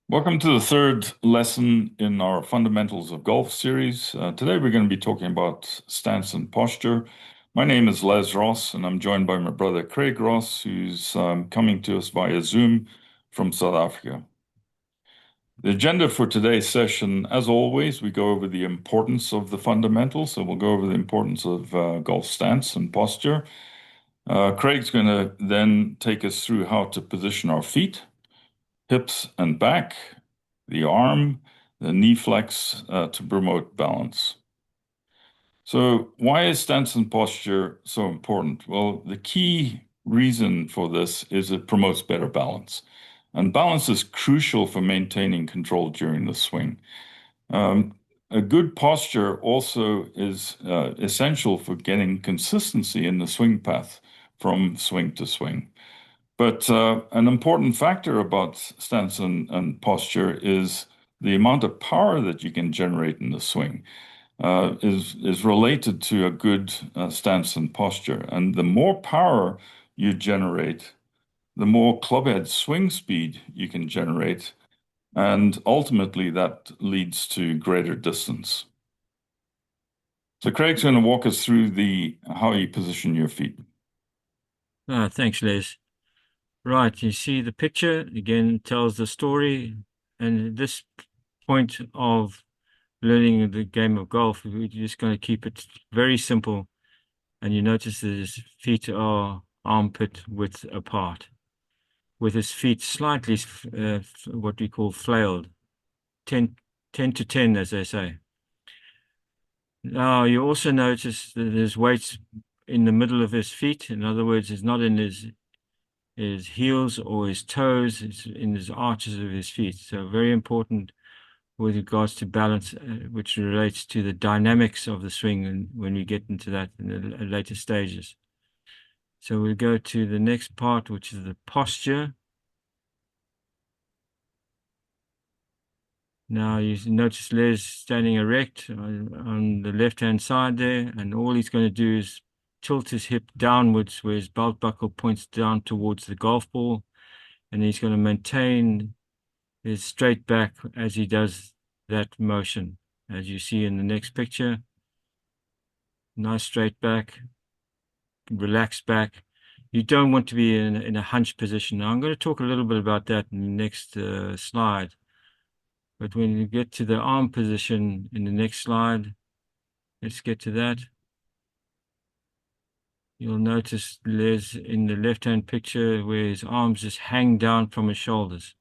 Welcome to the third lesson in our Fundamentals of Golf series. Today we're going to be talking about stance and posture. My name is Les Ross, and I'm joined by my brother Craig Ross, who's coming to us via Zoom from South Africa. The agenda for today's session, as always, we go over the importance of the fundamentals. So we'll go over the importance of golf stance and posture. Craig's going to then take us through how to position our feet, hips and back, the arm, the knee flex to promote balance. So, why is stance and posture so important? Well, the key reason for this is it promotes better balance. And balance is crucial for maintaining control during the swing. Um, a good posture also is essential for getting consistency in the swing path from swing to swing. But an important factor about stance and posture is the amount of power that you can generate in the swing is related to a good stance and posture. And the more power you generate, the more clubhead swing speed you can generate, and ultimately that leads to greater distance. So Craig's going to walk us through the how you position your feet. Thanks, Les. Right, you see the picture again tells the story, and at this point of learning the game of golf, we're just going to keep it very simple. And you notice that his feet are armpit width apart, with his feet slightly what we call flailed, 10, 10 to 10, as they say. Now, you also notice that his weight's in the middle of his feet. In other words, it's not in his heels or his toes, it's in his arches of his feet. So very important with regards to balance, which relates to the dynamics of the swing and when we get into that in the later stages. So we go to the next part, which is the posture. Now you notice Les standing erect on the left-hand side there, and all he's going to do is tilt his hip downwards where his belt buckle points down towards the golf ball, and he's going to maintain his straight back as he does that motion, as you see in the next picture. Nice straight back, relaxed back. You don't want to be in a hunch position. Now, I'm going to talk a little bit about that in the next slide. But when you get to the arm position in the next slide, let's get to that. You'll notice Les in the left-hand picture where his arms just hang down from his shoulders.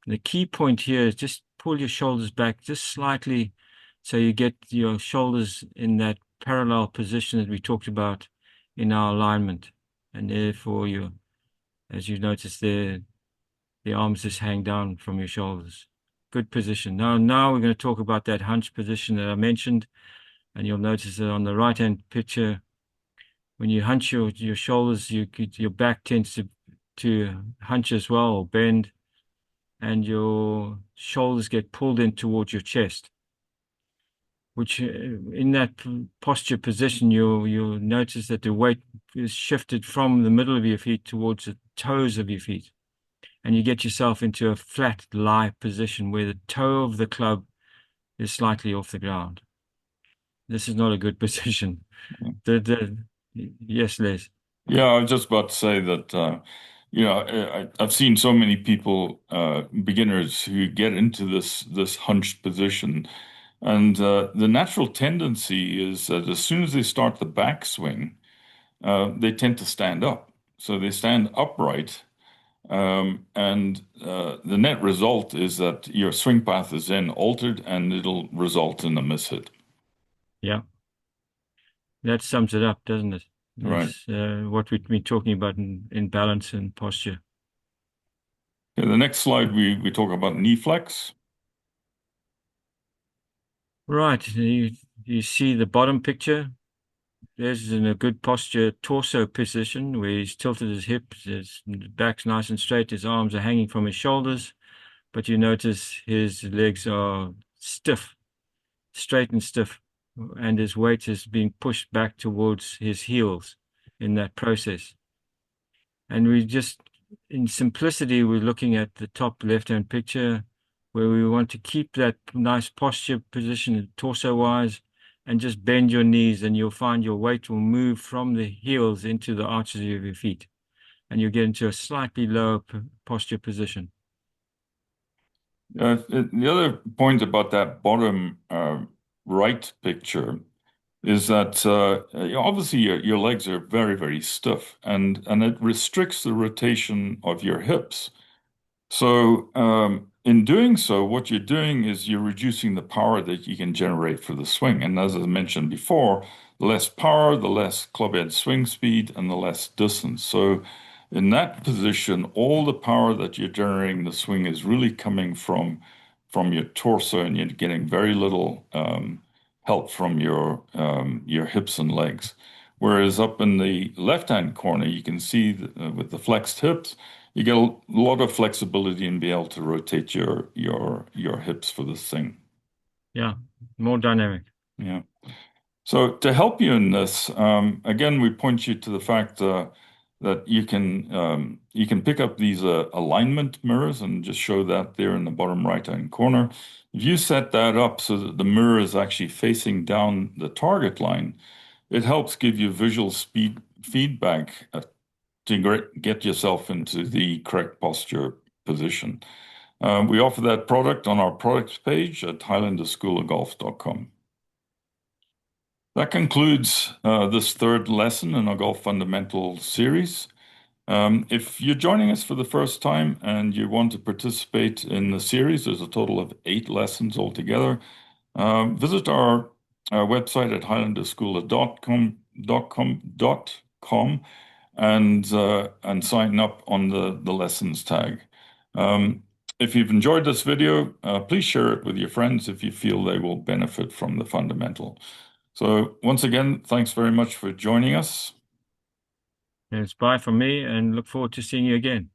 And the key point here is just pull your shoulders back just slightly so you get your shoulders in that parallel position that we talked about in our alignment. And therefore, as you notice there, the arms just hang down from your shoulders. Good position. Now we're going to talk about that hunch position that I mentioned. And you'll notice that on the right-hand picture, when you hunch your shoulders, your back tends to hunch as well or bend, and your shoulders get pulled in towards your chest. Which in that posture position, you'll notice that the weight is shifted from the middle of your feet towards the toes of your feet, and you get yourself into a flat lie position where the toe of the club is slightly off the ground. This is not a good position. Yes, Les. Yeah, I was just about to say that, I've seen so many people, beginners who get into this hunched position, and the natural tendency is that as soon as they start the backswing, they tend to stand up. So they stand upright, and the net result is that your swing path is then altered, and it'll result in a mishit. Yeah, that sums it up, doesn't it? Right. That's what we've been talking about in balance and posture. Okay, the next slide we talk about knee flex. Right, you see the bottom picture. There's in a good posture torso position where he's tilted his hips, his back's nice and straight, his arms are hanging from his shoulders, but you notice his legs are stiff, straight and stiff, and his weight is being pushed back towards his heels in that process. And we just, in simplicity, we're looking at the top left-hand picture where we want to keep that nice posture position torso-wise and just bend your knees, and you'll find your weight will move from the heels into the arches of your feet, and you'll get into a slightly lower posture position. The other point about that bottom right picture is that obviously your legs are very, very stiff, and it restricts the rotation of your hips. So, in doing so, what you're doing is you're reducing the power that you can generate for the swing. And as I mentioned before, the less power, the less club head swing speed, and the less distance. So, in that position, all the power that you're generating the swing is really coming from your torso, and you're getting very little help from your hips and legs. Whereas up in the left-hand corner, you can see with the flexed hips, you get a lot of flexibility and be able to rotate your hips for this thing. Yeah, more dynamic. Yeah. So to help you in this, again, we point you to the fact that you can pick up these alignment mirrors and just show that there in the bottom right-hand corner. If you set that up so that the mirror is actually facing down the target line, it helps give you visual speed feedback to get yourself into the correct posture position. We offer that product on our products page at highlanderschoolofgolf.com. That concludes this third lesson in our Golf Fundamental series. If you're joining us for the first time and you want to participate in the series, there's a total of 8 lessons altogether. Visit our website at highlanderschool.com and sign up on the lessons tag. If you've enjoyed this video, please share it with your friends if you feel they will benefit from the fundamental. So once again, thanks very much for joining us. And it's bye from me, and look forward to seeing you again.